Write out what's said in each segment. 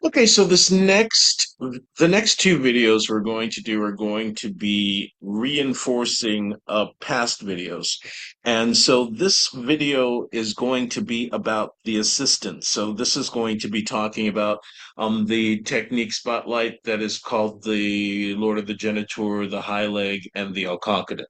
Okay, so the next two videos we're going to do are going to be reinforcing past videos. And so this video is going to be about the assistant. So this is going to be talking about the technique spotlight that is called the Lord of the Geniture, the Hyleg, and the Alcocoden.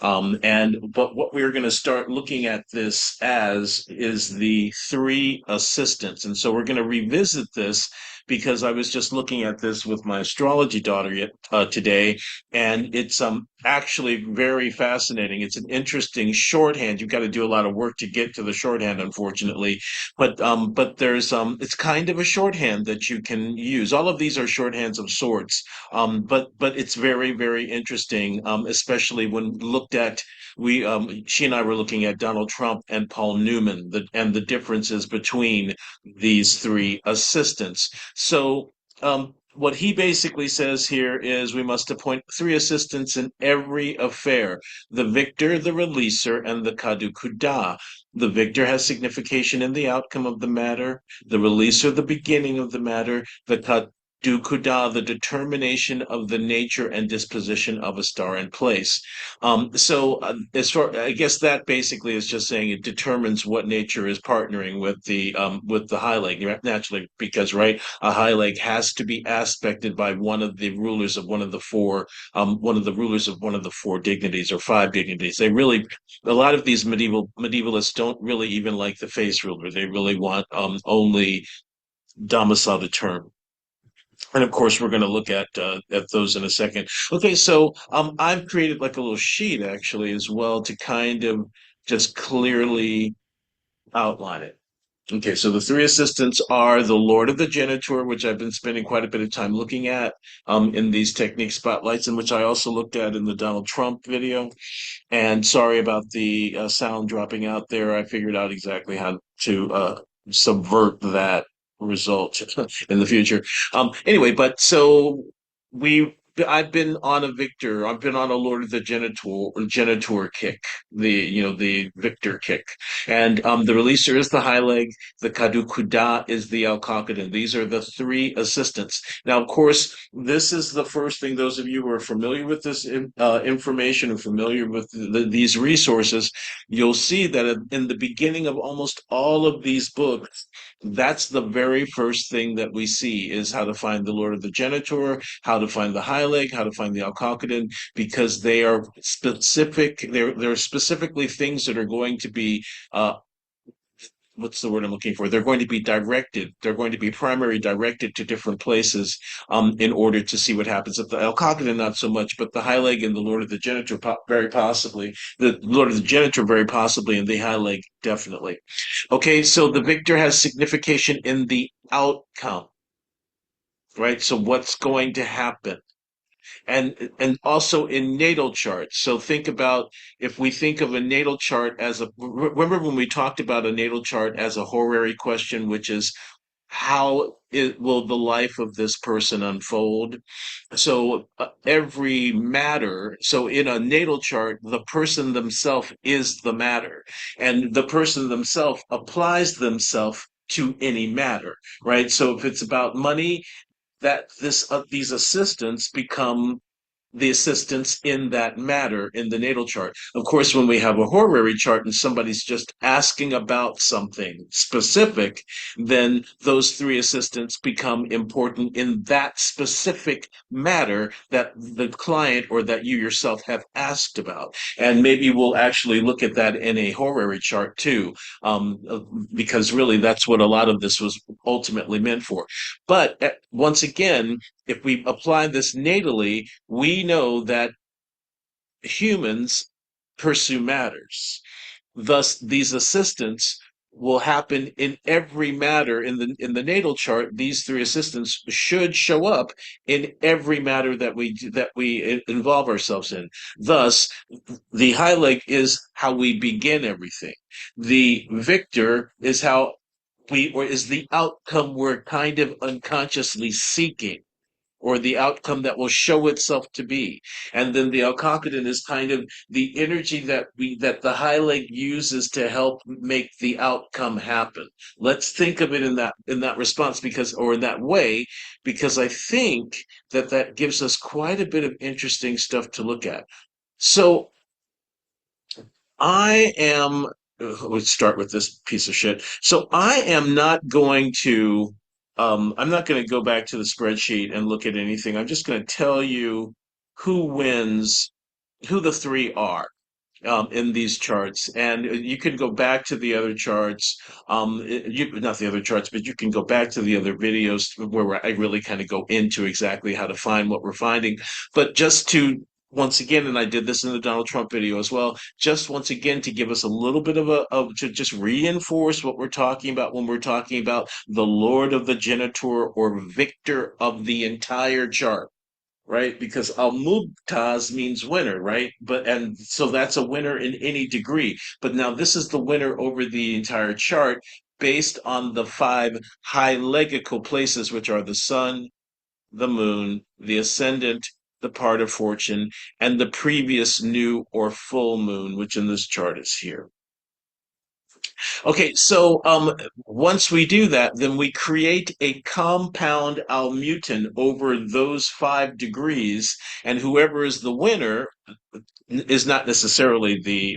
But what we're going to start looking at this as is the three assistants. And so we're going to revisit this because I was just looking at this with my astrology daughter today, and it's actually very fascinating. It's an interesting shorthand. You've got to do a lot of work to get to the shorthand, unfortunately, but there's it's kind of a shorthand that you can use. All of these are shorthands of sorts, but it's very, very interesting, especially when looked at. She and I were looking at Donald Trump and Paul Newman, and the differences between these three assistants. So, what he basically says here is we must appoint three assistants in every affair: the victor, the releaser, and the kadukuda. The victor has signification in the outcome of the matter, the releaser, the beginning of the matter, the do kuda, the determination of the nature and disposition of a star and place. As far, I guess that basically is just saying it determines what nature is partnering with the high leg naturally, because right, a high leg has to be aspected by one of the rulers of one of the rulers of one of the four dignities or five dignities. They really, a lot of these medievalists don't really even like the face ruler. They really want only domicile to term. And of course, we're going to look at those in a second. Okay, so I've created like a little sheet actually as well to kind of just clearly outline it. Okay, so the three assistants are the Lord of the Geniture, which I've been spending quite a bit of time looking at in these technique spotlights, and which I also looked at in the Donald Trump video. And sorry about the sound dropping out there. I figured out exactly how to subvert that result in the future. Anyway, but so we. I've been on a victor. I've been on a Lord of the Genitor kick, the victor kick, and the releaser is the high leg. The kadukuda is the alcocoden. These are the three assistants. Now, of course, this is the first thing. Those of you who are familiar with this information and familiar with these resources, you'll see that in the beginning of almost all of these books, that's the very first thing that we see is how to find the Lord of the Genitor, how to find the High Leg, how to find the Alcocoden, because they are specific. They're specifically things that are going to be what's the word I'm looking for? They're going to be directed. They're going to be primary directed to different places in order to see what happens. At the Alcockton, not so much, but the high leg and the Lord of the Geniture, very possibly. The Lord of the Geniture, very possibly, and the high leg, definitely. Okay, so the victor has signification in the outcome, right? So what's going to happen? And also in natal charts. So think about, if we think of a natal chart as a, remember when we talked about a natal chart as a horary question, which is how it will the life of this person unfold. So every matter, so in a natal chart, the person themselves is the matter, and the person themselves applies themselves to any matter, right? So if it's about money, that these assistants become the assistants in that matter in the natal chart. Of course, when we have a horary chart and somebody's just asking about something specific, then those three assistants become important in that specific matter that the client or that you yourself have asked about. And maybe we'll actually look at that in a horary chart too, because really that's what a lot of this was ultimately meant for. But once again, if we apply this natally, we know that humans pursue matters. Thus, these assistants will happen in every matter in the natal chart. These three assistants should show up in every matter that we involve ourselves in. Thus, the high leg is how we begin everything. The victor is how we or is the outcome we're kind of unconsciously seeking. or the outcome that will show itself to be. And then the Alcocoden is kind of the energy that the high leg uses to help make the outcome happen. Let's think of it in that response, because or in that way, because I think that that gives us quite a bit of interesting stuff to look at. So I am, let's start with this piece of shit. So I am not going to, I'm not going to go back to the spreadsheet and look at anything. I'm just going to tell you who wins, who the three are in these charts. And you can go back to the other charts, not the other charts, but you can go back to the other videos where I really kind of go into exactly how to find what we're finding. But just to once again, and I did this in the Donald Trump video as well, just once again to give us a little bit to just reinforce what we're talking about when we're talking about the Lord of the Geniture or victor of the entire chart, right? Because al-Mubtaz means winner, right? But and so that's a winner in any degree. But now this is the winner over the entire chart based on the five high-legical places, which are the sun, the moon, the ascendant, the part of fortune, and the previous new or full moon, which in this chart is here. Okay, so once we do that, then we create a compound almutin over those 5 degrees, and whoever is the winner is not necessarily the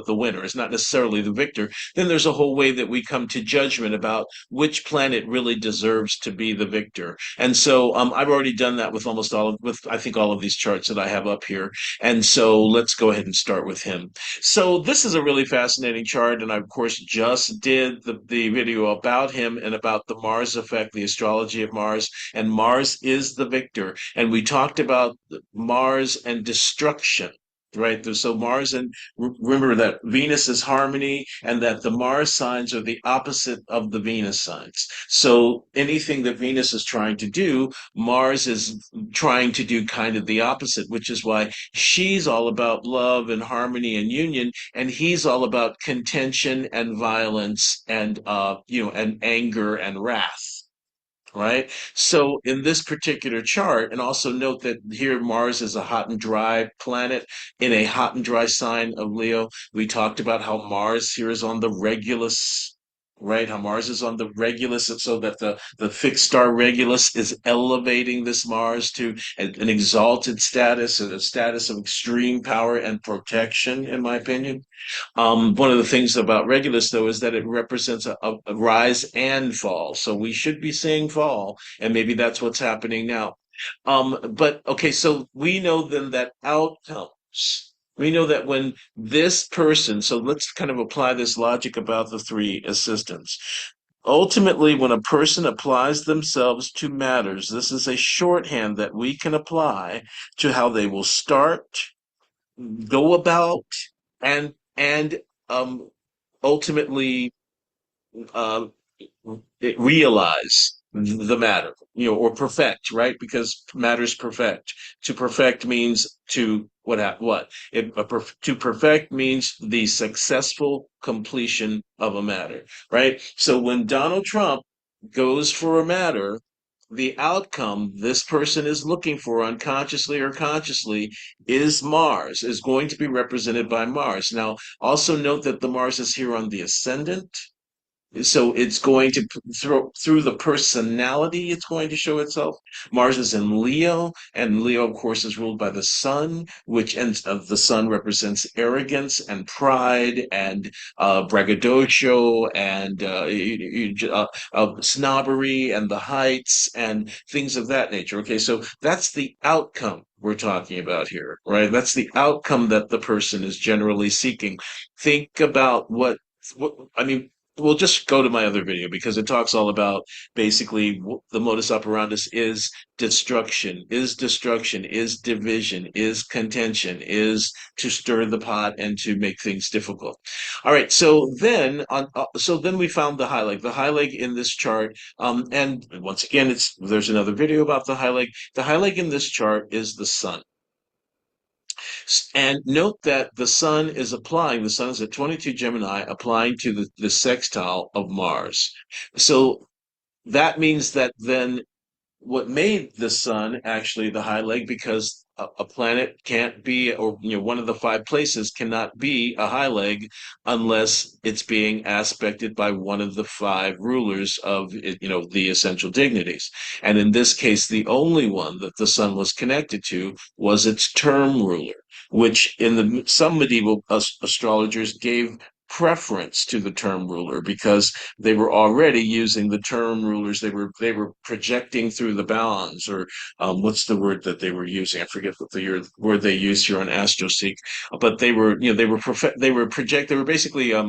winner, is not necessarily the victor. Then there's a whole way that we come to judgment about which planet really deserves to be the victor. And so I've already done that with almost all of with I think all of these charts that I have up here. And so let's go ahead and start with him. So this is a really fascinating chart, and I of course just did the video about him and about the Mars effect, the astrology of Mars, and Mars is the victor. And we talked about Mars and destruction, right? So Mars, and remember that Venus is harmony and that the Mars signs are the opposite of the Venus signs. So anything that Venus is trying to do, Mars is trying to do kind of the opposite, which is why she's all about love and harmony and union, and he's all about contention and violence and and anger and wrath, right? So in this particular chart, and also note that here Mars is a hot and dry planet in a hot and dry sign of Leo. We talked about how Mars here is on the Regulus, right? How Mars is on the Regulus, and so that the fixed star Regulus is elevating this Mars to an exalted status, and a status of extreme power and protection, in my opinion. One of the things about Regulus, though, is that it represents a rise and fall. So we should be seeing fall, and maybe that's what's happening now. But okay, so we know then that outcomes. We know that when this person, so let's kind of apply this logic about the three assistants. Ultimately, when a person applies themselves to matters, this is a shorthand that we can apply to how they will start, go about, and um ultimately uh realize the matter, or perfect, right? Because matters perfect. To perfect means to what to perfect means the successful completion of a matter, right? So when Donald Trump goes for a matter, the outcome this person is looking for, unconsciously or consciously, is Mars, is going to be represented by Mars. Now, also note that the Mars is here on the ascendant, so it's going to through the personality, it's going to show itself. Mars is in Leo, and Leo of course is ruled by the sun, which ends of the sun represents arrogance and pride and braggadocio and snobbery and the heights and things of that nature. Okay, so that's the outcome we're talking about here, right? That's the outcome that the person is generally seeking. Think about what I mean, we'll just go to my other video because it talks all about basically the modus operandus destruction, is division, is contention, is to stir the pot and to make things difficult. All right, so then we found the high leg. The high leg in this chart, and once again, there's another video about the high leg. The high leg in this chart is the sun. And note that the sun is at 22 Gemini, applying to the sextile of Mars. So that means that then what made the sun actually the high leg, because a planet can't be, or one of the five places cannot be a high leg unless it's being aspected by one of the five rulers of the essential dignities. And in this case, the only one that the sun was connected to was its term ruler, which in some medieval astrologers gave preference to the term ruler because they were already using the term rulers. They were projecting through the bounds, or what's the word that they were using? I forget what the word they use here on AstroSeek, but they were basically uh,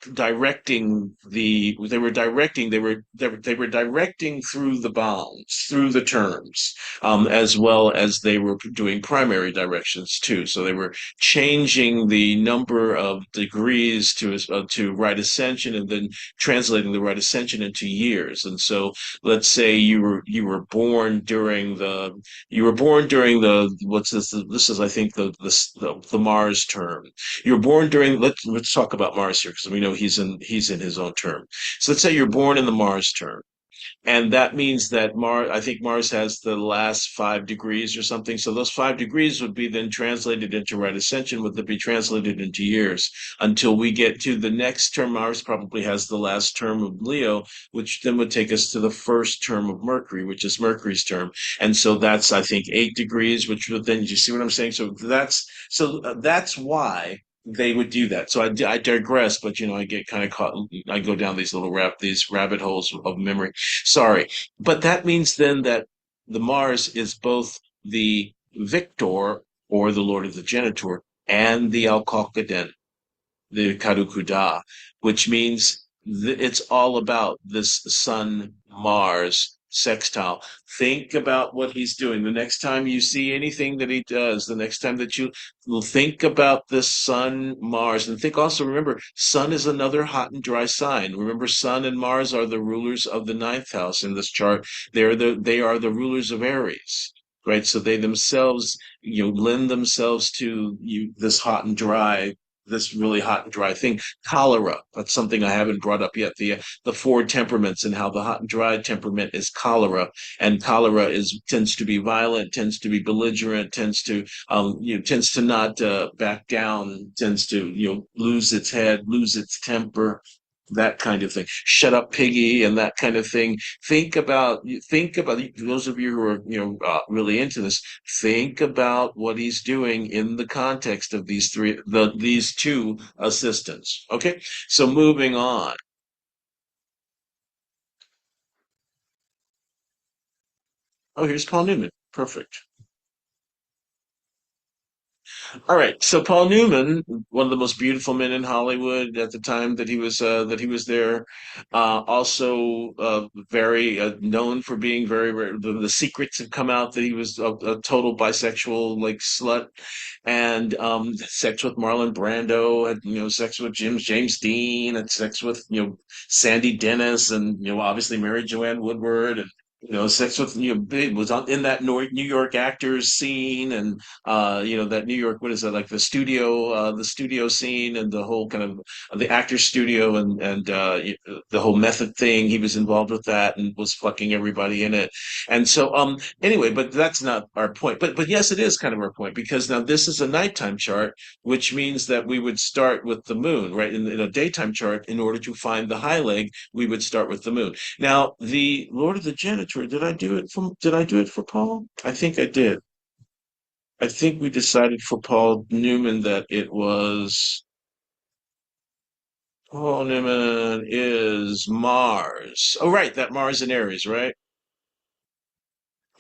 they were directing through the bounds, through the terms, as well as they were doing primary directions too. So they were changing the number of degrees to right ascension, and then translating the right ascension into years. And so let's say you were born during the what's this is, I think, the Mars term. You're born during, let's talk about Mars here, because we know he's in his own term. So let's say you're born in the Mars term. And that means that I think Mars has the last 5 degrees or something. So those 5 degrees would be then translated into right ascension, would then be translated into years until we get to the next term. Mars probably has the last term of Leo, which then would take us to the first term of Mercury, which is Mercury's term. And so that's, I think, 8 degrees, which would then, you see what I'm saying? So that's why they would do that. So I digress, but I get kind of caught. I go down these rabbit holes of memory. Sorry. But that means then that the Mars is both the victor, or the Lord of the Geniture, and the Alcocoden, the Karukuda, which means it's all about this Sun Mars sextile. Think about what he's doing. The next time you see anything that he does, the next time that you will think about this Sun Mars, and remember, Sun is another hot and dry sign. Remember, Sun and Mars are the rulers of the ninth house in this chart. They are the rulers of Aries. Right, so they themselves, lend themselves to this really hot and dry thing. Cholera. That's something I haven't brought up yet. The four temperaments, and how the hot and dry temperament is cholera, and cholera tends to be violent, tends to be belligerent, tends to not back down, tends to lose its head, lose its temper. That kind of thing. Shut up, piggy, and that kind of thing. Think about those of you who are really into this. Think about what he's doing in the context of these two assistants. Okay, so moving on. Oh, here's Paul Newman. Perfect. All right. So Paul Newman, one of the most beautiful men in Hollywood at the time that he was there, also very known for being very, very. The secrets have come out that he was a total bisexual, like, slut, and sex with Marlon Brando, had sex with James Dean, had sex with Sandy Dennis, and obviously Mary Joanne Woodward, and sex with was in that New York actors scene, and that New York, what is that, like, the studio scene, and the whole kind of the actor studio, and the whole method thing. He was involved with that and was fucking everybody in it. And so anyway, but that's not our point. But yes, it is kind of our point, because now this is a nighttime chart, which means that we would start with the moon, right? In a daytime chart, in order to find the high leg, we would start with the moon. Now, the Lord of the Geniture, did I do it for Paul? I think I did. I think we decided for Paul Newman that it was Paul Newman is Mars. Oh, right, that Mars in Aries, right?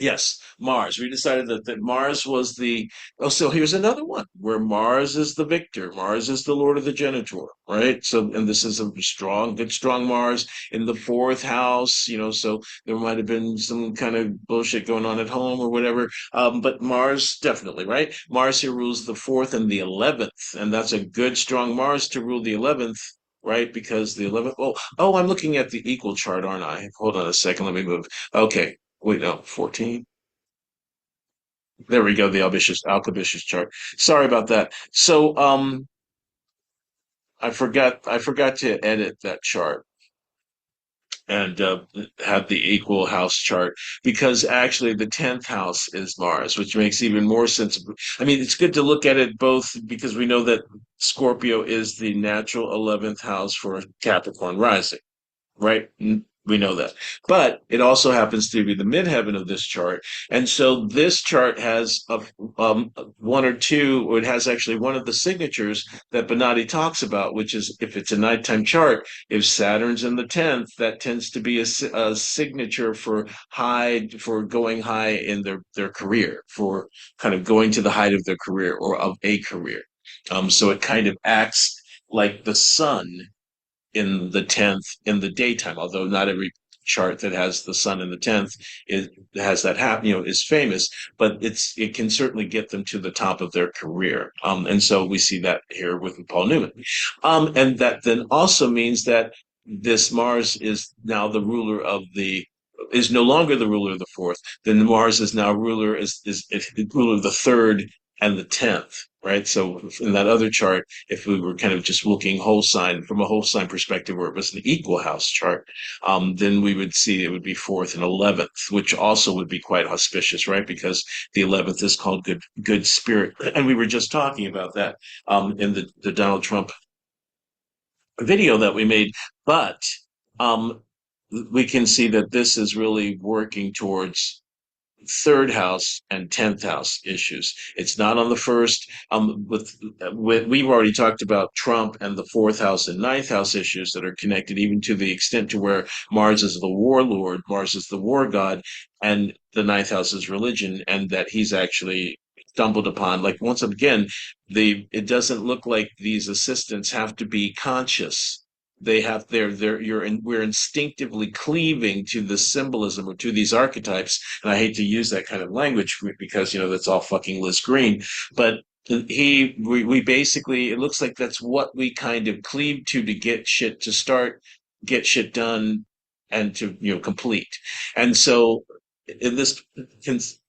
Yes, Mars. We decided that Mars was the. Oh, so here's another one where Mars is the victor. Mars is the Lord of the Genitor, right? So, and this is a strong Mars in the fourth house, so there might have been some kind of bullshit going on at home or whatever. But Mars, definitely, right? Mars here rules the fourth and the 11th, and that's a good, strong Mars to rule the 11th. Right, because the 11th. Oh, I'm looking at the equal chart, aren't I? Hold on a second. Let me move. Okay, wait, no, 14. There we go, the Albicious chart. Sorry about that. So I forgot to edit that chart. and have the equal house chart, because actually the 10th house is Mars, which makes even more sense. I mean, it's good to look at it both because we know that Scorpio is the natural 11th house for Capricorn rising, right? We know that. But it also happens to be the midheaven of this chart. And so this chart has one or two, or it has actually one of the signatures that Bonatti talks about, which is if it's a nighttime chart, if Saturn's in the 10th, that tends to be a signature for for going high in their career, for kind of going to the height of their career or of a career. So it kind of acts like the sun in the 10th in the daytime, although not every chart that has the sun in the 10th is has that happen, is famous, but it can certainly get them to the top of their career. And so we see that here with Paul Newman. And that then also means that this Mars is now the ruler of the is no longer the ruler of the fourth. Then Mars is now ruler is ruler of the third and the 10th, right? So in that other chart, if we were kind of just looking whole sign from a whole sign perspective, where it was an equal house chart, then we would see it would be fourth and 11th, which also would be quite auspicious, right? Because the 11th is called good spirit, and we were just talking about that in the Donald Trump video that we made. But um, we can see that this is really working towards third house and 10th house issues. It's not on the first. We've already talked about Trump and the fourth house and ninth house issues that are connected, even to the extent to where Mars is the warlord, Mars is the war god, and the ninth house is religion, and that he's actually stumbled upon. Like once again, it doesn't look like these assistants have to be conscious. They have we're instinctively cleaving to the symbolism or to these archetypes, and I hate to use that kind of language because that's all fucking Liz Green, but we basically, it looks like that's what we kind of cleave to get shit to start, get shit done, and to complete. And so in this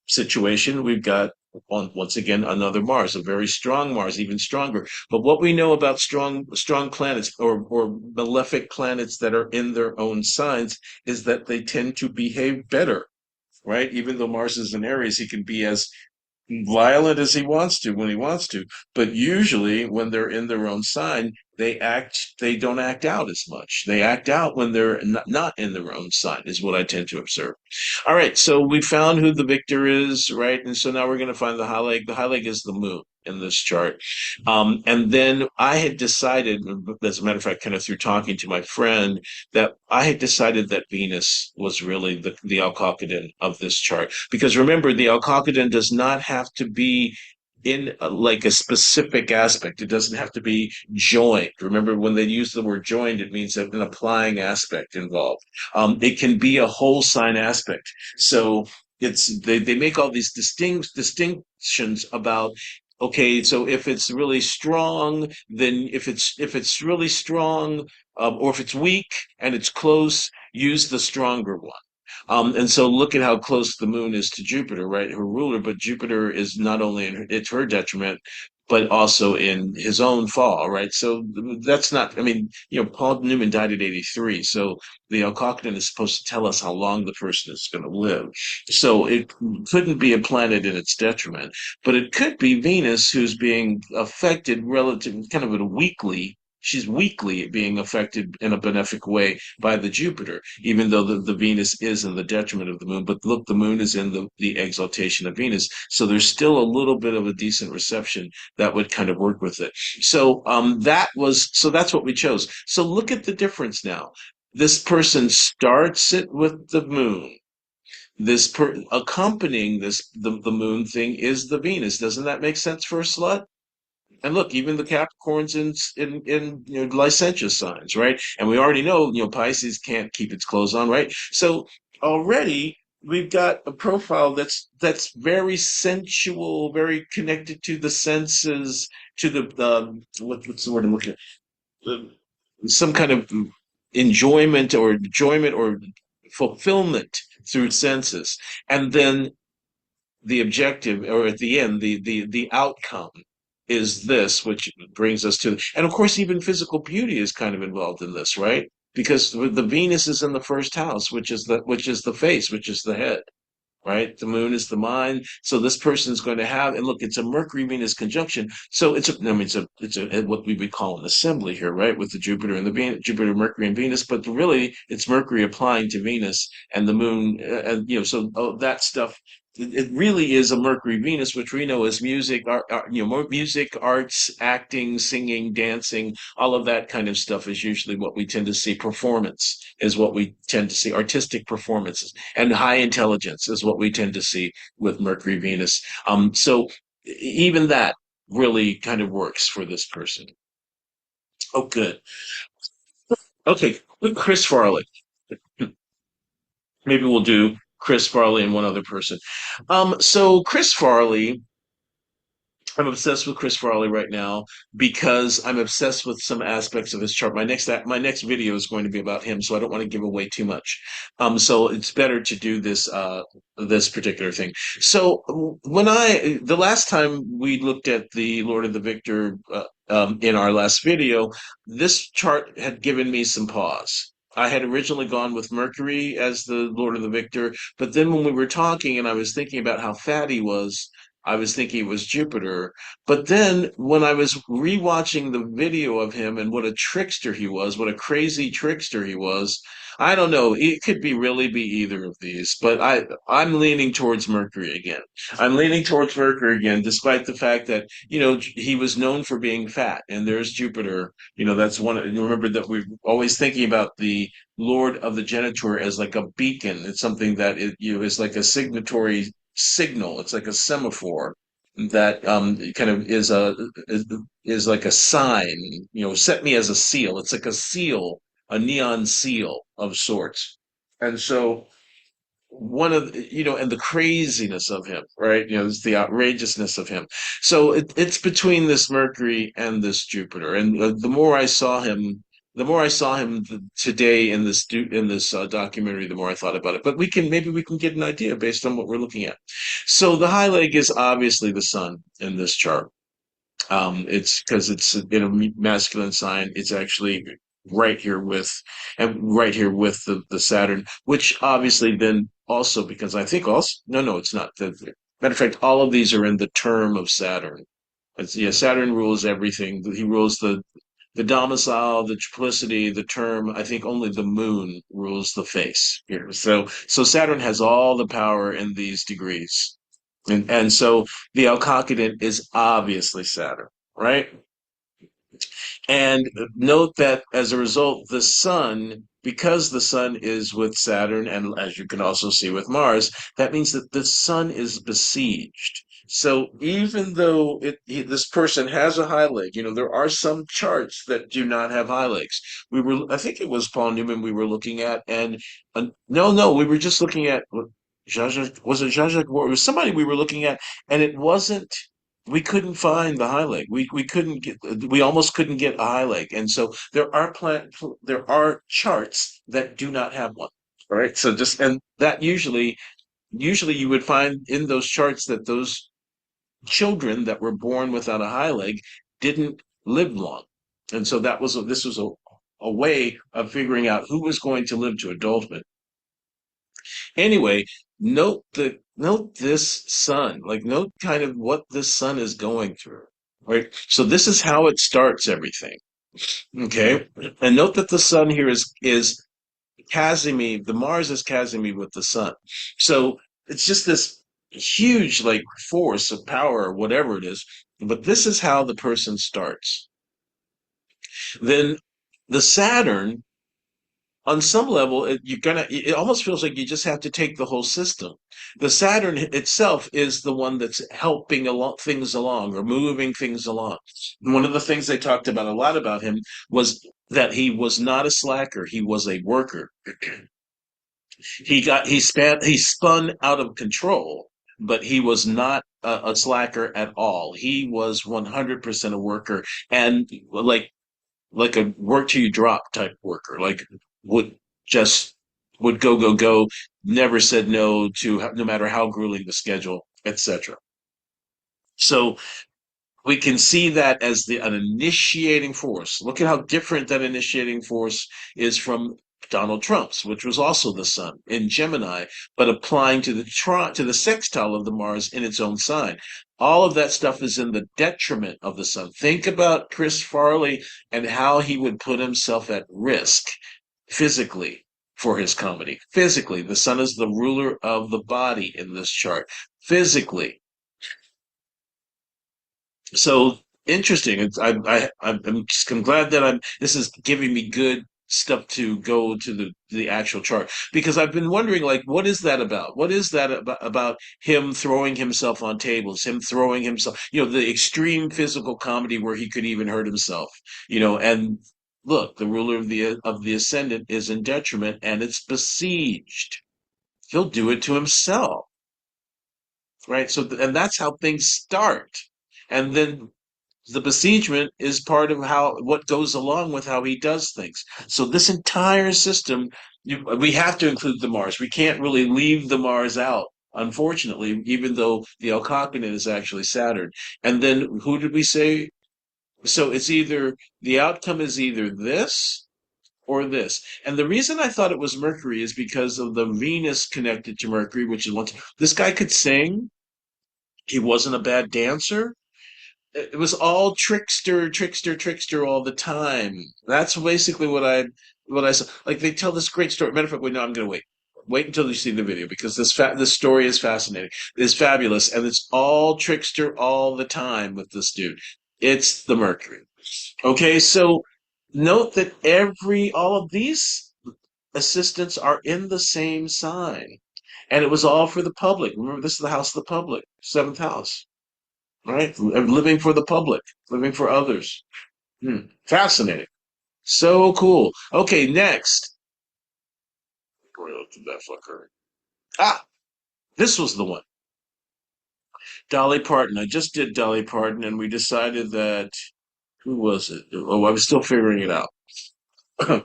situation, we've got once again another Mars, a very strong Mars, even stronger. But what we know about strong planets or malefic planets that are in their own signs is that they tend to behave better, right? Even though Mars is in Aries, he can be as violent as he wants to when he wants to, but usually when they're in their own sign, they don't act out as much. They act out when they're not in their own sign, is what I tend to observe. All right, so we found who the victor is, right? And so now we're going to find the Hyleg. The Hyleg is the moon in this chart. And then I had decided, as a matter of fact, kind of through talking to my friend, that I had decided that Venus was really the Alcocoden of this chart. Because remember, the Alcocoden does not have to be in like a specific aspect. It doesn't have to be joined. Remember, when they use the word joined, it means an applying aspect involved. It can be a whole sign aspect. So they make all these distinctions about, okay, so if it's really strong, then if it's really strong, or if it's weak and it's close, use the stronger one. And so look at how close the moon is to Jupiter, right? Her ruler, but Jupiter is not only it's her detriment, but also in his own fall, right? So that's not, I mean, Paul Newman died at 83. So the Alcockton is supposed to tell us how long the person is going to live. So it couldn't be a planet in its detriment, but it could be Venus who's being affected relative, kind of in a weekly. She's weakly being affected in a benefic way by the Jupiter, even though the Venus is in the detriment of the moon. But look, the moon is in the exaltation of Venus. So there's still a little bit of a decent reception that would kind of work with it. So that's what we chose. So look at the difference now. This person starts it with the moon. Accompanying the moon thing is the Venus. Doesn't that make sense for a slut? And look, even the Capricorns in licentious signs, right? And we already know Pisces can't keep its clothes on, right? So already we've got a profile that's very sensual, very connected to the senses, to what's the word I'm looking at? Some kind of enjoyment or fulfillment through senses, and then the objective, or at the end, the outcome is this, which brings us to, and of course, even physical beauty is kind of involved in this, right? because the Venus is in the first house, which is the face, which is the head, right? The moon is the mind. So this person is going to have, and look, it's a Mercury Venus conjunction. So it's a, I mean, it's a what we would call an assembly here, right? With the Jupiter and the Venus, Jupiter, Mercury, and Venus. But really, it's Mercury applying to Venus and the moon, and so that stuff. It really is a Mercury Venus, which we know as music, music, arts, acting, singing, dancing, all of that kind of stuff is usually what we tend to see. Performance is what we tend to see. Artistic performances and high intelligence is what we tend to see with Mercury Venus. So even that really kind of works for this person. Oh, good. Okay, Chris Farley. Maybe we'll do Chris Farley and one other person. So Chris Farley, I'm obsessed with Chris Farley right now because I'm obsessed with some aspects of his chart. My next video is going to be about him, so I don't want to give away too much. So it's better to do this particular thing. So the last time we looked at the Lord of the Victor in our last video, this chart had given me some pause. I had originally gone with Mercury as the Lord of the Victor, but then when we were talking and I was thinking about how fat he was, I was thinking it was Jupiter. But then when I was rewatching the video of him and what a trickster he was, what a crazy trickster he was, I don't know. It could really be either of these, but I'm leaning towards Mercury again. I'm leaning towards Mercury again, despite the fact that, he was known for being fat, and there's Jupiter. That's one. Remember that we're always thinking about the Lord of the Geniture as like a beacon. It's something that is like a signatory signal. It's like a semaphore that kind of is like a sign. Set me as a seal. It's like a seal, a neon seal of sorts. And so one of and the craziness of him, right? It's the outrageousness of him. So it's between this Mercury and this Jupiter, and the more I saw him today in this documentary, the more I thought about it. But maybe we can get an idea based on what we're looking at. So the high leg is obviously the sun in this chart. It's because it's in a masculine sign. It's actually right here with the Saturn, which obviously then also, because I think also no, it's not. Matter of fact, all of these are in the term of Saturn. Yeah, Saturn rules everything. He rules the domicile, the triplicity, the term. I think only the moon rules the face here. So Saturn has all the power in these degrees. And so the Alcocoden is obviously Saturn, right? And note that as a result, the sun, because the sun is with Saturn, and as you can also see with Mars, that means that the sun is besieged. So even though this person has a high leg, there are some charts that do not have high legs. I think it was Paul Newman we were looking at, and no, we were just looking at was it Zsa War? It was somebody we were looking at, and it wasn't. We couldn't find the high leg. We almost couldn't get a high leg, and so there are charts that do not have one. All right, so just and that usually you would find in those charts that those children that were born without a high leg didn't live long, and so this was a way of figuring out who was going to live to adulthood. Anyway, note this sun, like note kind of what this sun is going through, right? So this is how it starts everything. Okay. And note that the sun here is Casimir, the Mars is Casimir with the sun. So it's just this huge like force of power or whatever it is. But this is how the person starts. Then the Saturn on some level, it almost feels like you just have to take the whole system. The Saturn itself is the one that's helping things along or moving things along. One of the things they talked about a lot about him was that he was not a slacker, he was a worker. He spun out of control, but he was not a slacker at all. He was 100% a worker, and like a work till you drop type worker, like would just would go, never said no to no matter how grueling the schedule, etc. So we can see that as an initiating force. Look at how different that initiating force is from Donald Trump's, which was also the sun in Gemini, but applying to the sextile of the Mars in its own sign. All of that stuff is in the detriment of the sun. Think about Chris Farley and how he would put himself at risk physically for his comedy. Physically, the sun is the ruler of the body in this chart. Physically, so interesting. I'm glad that this is giving me good stuff to go to the actual chart because I've been wondering like what is that about? What is that about him throwing himself on tables, him throwing himself, the extreme physical comedy where he could even hurt himself, and look, the ruler of the ascendant is in detriment and it's besieged. He'll do it to himself, right? So and that's how things start. And then the besiegement is part of what goes along with how he does things. So this entire system, we have to include the Mars. We can't really leave the Mars out, unfortunately, even though the Alcocoden is actually Saturn. And then who did we say? So it's either the outcome is either this or this. And the reason I thought it was Mercury is because of the Venus connected to Mercury, which is this guy could sing. He wasn't a bad dancer. It was all trickster, trickster, trickster all the time. That's basically what I saw. Like they tell this great story. Matter of fact, wait, no, I'm gonna wait. Wait until you see the video because this story is fascinating. It's fabulous, and it's all trickster all the time with this dude. It's the Mercury. Okay, so note that all of these assistants are in the same sign, and it was all for the public. Remember, this is the house of the public, seventh house, right? Living for the public, living for others. Fascinating. So cool. Okay, next. Where did that fucker? Ah, this was the one. Dolly Parton. I just did Dolly Parton, and we decided that who was it? Oh, I was still figuring it out.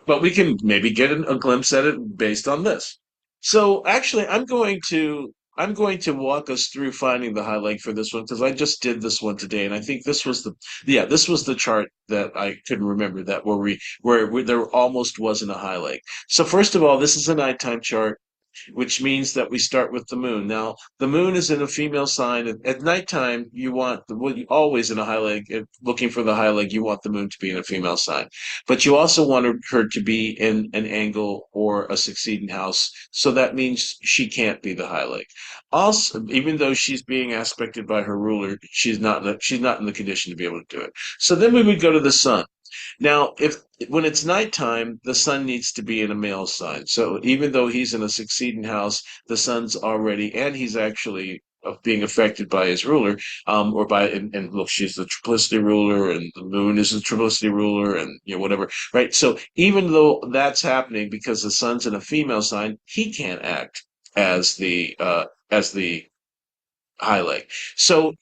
But we can maybe get a glimpse at it based on this. So actually, I'm going to walk us through finding the highlight for this one because I just did this one today, and I think this was the chart that I couldn't remember that where there almost wasn't a highlight. So first of all, this is a nighttime chart, which means that we start with the moon. Now, the moon is in a female sign. At nighttime, always in a high leg, looking for the high leg, you want the moon to be in a female sign. But you also want her to be in an angle or a succeeding house. So that means she can't be the high leg. Also, even though she's being aspected by her ruler, she's not in the condition to be able to do it. So then we would go to the sun. Now, if when it's nighttime, the sun needs to be in a male sign. So even though he's in a succeeding house, the sun's already, and he's actually being affected by his ruler, or and look, she's the triplicity ruler, and the moon is the triplicity ruler, and whatever, right? So even though that's happening because the sun's in a female sign, he can't act as the highlight. So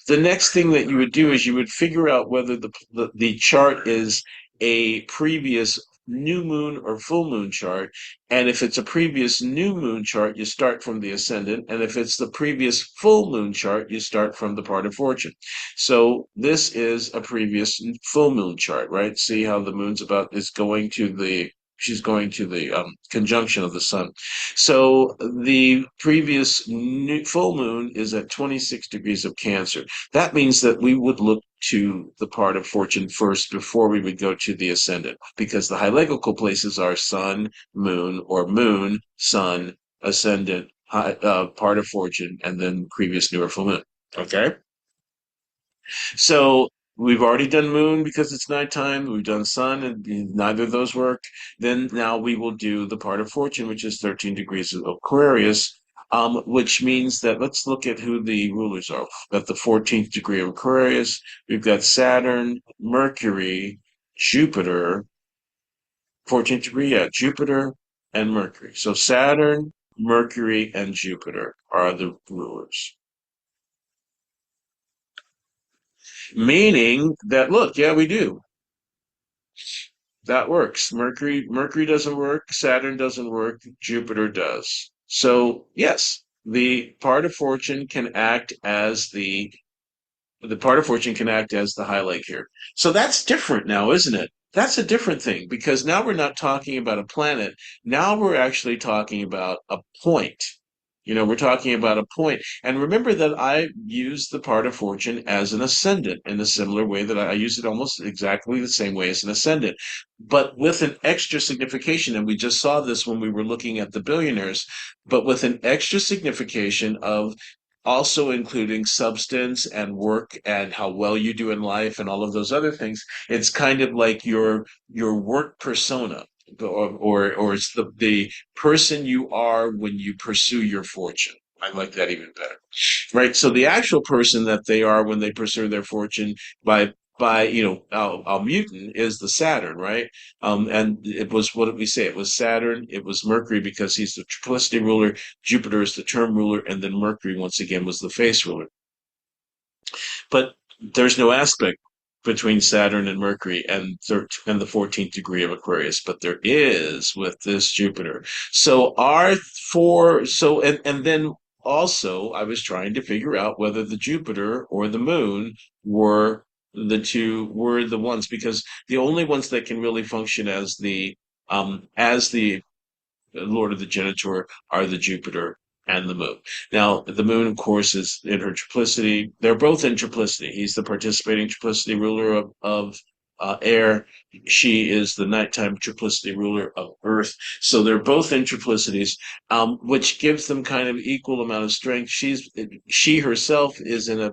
the next thing that you would do is you would figure out whether the chart is a previous new moon or full moon chart. And if it's a previous new moon chart, you start from the ascendant. And if it's the previous full moon chart, you start from the part of fortune. So this is a previous full moon chart, right? See how the moon's she's going to the conjunction of the sun. So the previous full moon is at 26 degrees of Cancer. That means that we would look to the part of fortune first before we would go to the ascendant, because the hylegical places are sun, moon, or moon, sun, ascendant, part of fortune, and then previous new or full moon. Okay? So we've already done moon because it's nighttime. We've done sun, and neither of those work. Then now we will do the part of fortune, which is 13 degrees of Aquarius, which means that let's look at who the rulers are. We've got the 14th degree of Aquarius. We've got Saturn, Mercury, Jupiter, 14th degree, yeah, Jupiter and Mercury. So Saturn, Mercury, and Jupiter are the rulers. Meaning that, look, yeah, we do. That works. Mercury doesn't work, Saturn doesn't work, Jupiter does. So, yes, the part of fortune can act as the The part of fortune can act as the highlight here. So that's different now, isn't it? That's a different thing because now we're not talking about a planet. Now we're actually talking about a point. We're talking about a point. And remember that I use the part of fortune as an ascendant in a similar way that I use it almost exactly the same way as an ascendant, but with an extra signification. And we just saw this when we were looking at the billionaires, but with an extra signification of also including substance and work and how well you do in life and all of those other things. It's kind of like your work persona, or it's the person you are when you pursue your fortune. I like that even better. Right? So the actual person that they are when they pursue their fortune by our mutant is the Saturn, right? And it was, what did we say? It was Saturn, it was Mercury because he's the triplicity ruler, Jupiter is the term ruler, and then Mercury once again was the face ruler. But there's no aspect between Saturn and Mercury and the 14th degree of Aquarius, but there is with this Jupiter. So our four, so and then also I was trying to figure out whether the Jupiter or the moon were the ones, because the only ones that can really function as the Lord of the Geniture are the Jupiter and the moon. Now, the moon, of course, is in her triplicity. They're both in triplicity. He's the participating triplicity ruler of air. She is the nighttime triplicity ruler of earth. So they're both in triplicities, which gives them kind of equal amount of strength. She herself is in a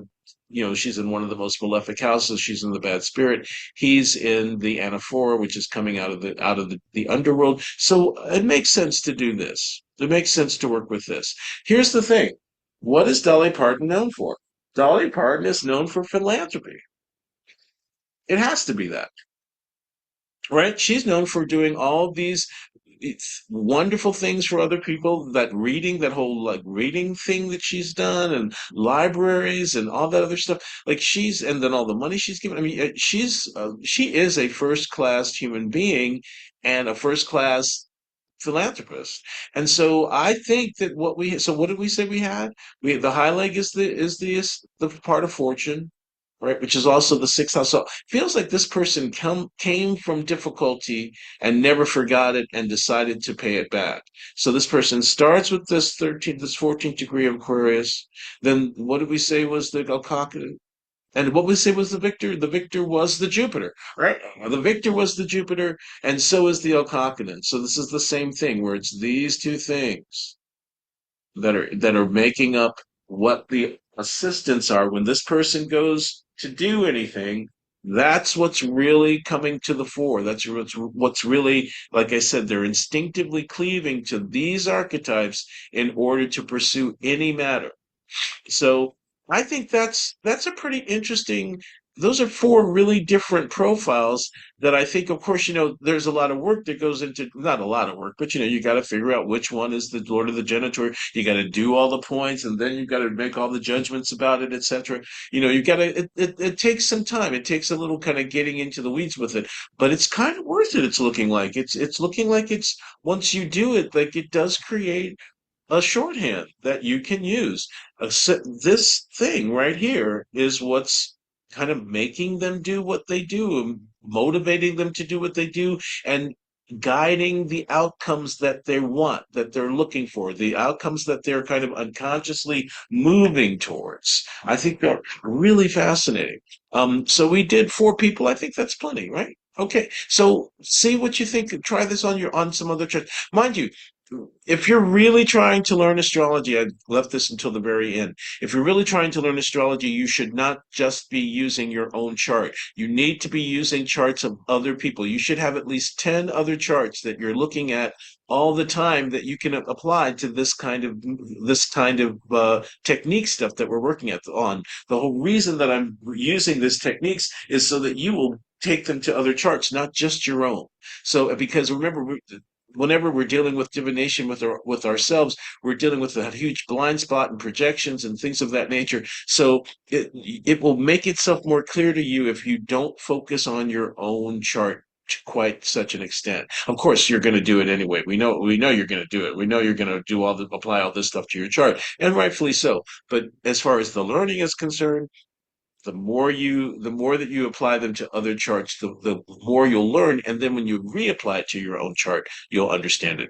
she's in one of the most malefic houses. She's in the bad spirit. He's in the anaphora, which is coming out of the underworld. So it makes sense to do this. It makes sense to work with this. Here's the thing. What is Dolly Parton known for? Dolly Parton is known for philanthropy. It has to be that, right? She's known for doing all these wonderful things for other people. That whole like reading thing that she's done, and libraries and all that other stuff. And then all the money she's given. I mean, she is a first class human being and a first class philanthropist. And so I think that what did we say we had? The high leg is the part of fortune, right? Which is also the sixth house. So it feels like this person came from difficulty and never forgot it and decided to pay it back. So this person starts with this 14th degree of Aquarius. Then what did we say was the Alcocoden? And what we say was the victor? The victor was the Jupiter, right? The victor was the Jupiter, and so is the Alcocoden. So this is the same thing, where it's these two things that are making up what the assistants are. When this person goes to do anything, that's what's really coming to the fore. That's what's really, like I said, they're instinctively cleaving to these archetypes in order to pursue any matter. So I think that's a pretty interesting. Those are four really different profiles that I think, of course, there's a lot of work that goes into, not a lot of work, but you got to figure out which one is the Lord of the Genitor. You got to do all the points, and then you got to make all the judgments about it, etc. You got to. It takes some time. It takes a little kind of getting into the weeds with it, but it's kind of worth it. It's looking like it's once you do it, like it does create a shorthand that you can use. This thing right here is what's kind of making them do what they do, and motivating them to do what they do, and guiding the outcomes that they want, that they're looking for, the outcomes that they're kind of unconsciously moving towards. I think they're really fascinating. So we did four people. I think that's plenty, right? Okay, so see what you think. Try this on some other charts. Mind you, if you're really trying to learn astrology, I left this until the very end. If you're really trying to learn astrology, you should not just be using your own chart. You need to be using charts of other people. You should have at least 10 other charts that you're looking at all the time that you can apply to this kind of technique stuff that we're working on. The whole reason that I'm using this techniques is so that you will take them to other charts, not just your own. So, because remember, whenever we're dealing with divination with ourselves, we're dealing with a huge blind spot and projections and things of that nature. So it will make itself more clear to you if you don't focus on your own chart to quite such an extent. Of course, you're going to do it anyway. We know you're going to do it. We know you're going to apply all this stuff to your chart, and rightfully so. But as far as the learning is concerned, The more that you apply them to other charts, the more you'll learn. And then when you reapply it to your own chart, you'll understand it